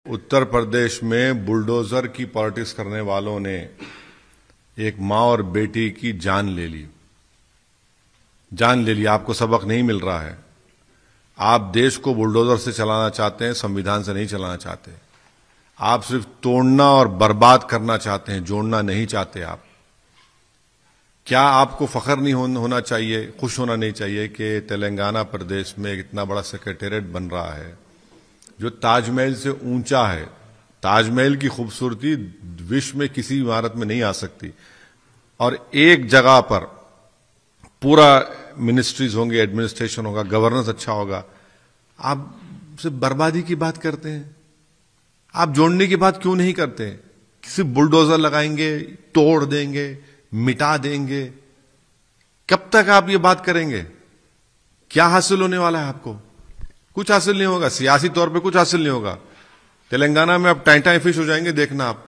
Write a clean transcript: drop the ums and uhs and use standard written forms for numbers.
उत्तर प्रदेश में बुलडोजर की पॉलिटिक्स करने वालों ने एक मां और बेटी की जान ले ली। आपको सबक नहीं मिल रहा है। आप देश को बुलडोजर से चलाना चाहते हैं, संविधान से नहीं चलाना चाहते। आप सिर्फ तोड़ना और बर्बाद करना चाहते हैं, जोड़ना नहीं चाहते। आप क्या आपको फख्र नहीं होना चाहिए, खुश होना नहीं चाहिए कि तेलंगाना प्रदेश में एक इतना बड़ा सेक्रेटेरिएट बन रहा है जो ताजमहल से ऊंचा है। ताजमहल की खूबसूरती विश्व में किसी इमारत में नहीं आ सकती, और एक जगह पर पूरा मिनिस्ट्रीज होंगे, एडमिनिस्ट्रेशन होगा, गवर्नेंस अच्छा होगा। आप सिर्फ बर्बादी की बात करते हैं, आप जोड़ने की बात क्यों नहीं करते? सिर्फ बुलडोजर लगाएंगे, तोड़ देंगे, मिटा देंगे। कब तक आप ये बात करेंगे? क्या हासिल होने वाला है आपको? कुछ हासिल नहीं होगा। सियासी तौर पे कुछ हासिल नहीं होगा। तेलंगाना में आप टाइम फिश हो जाएंगे, देखना आप।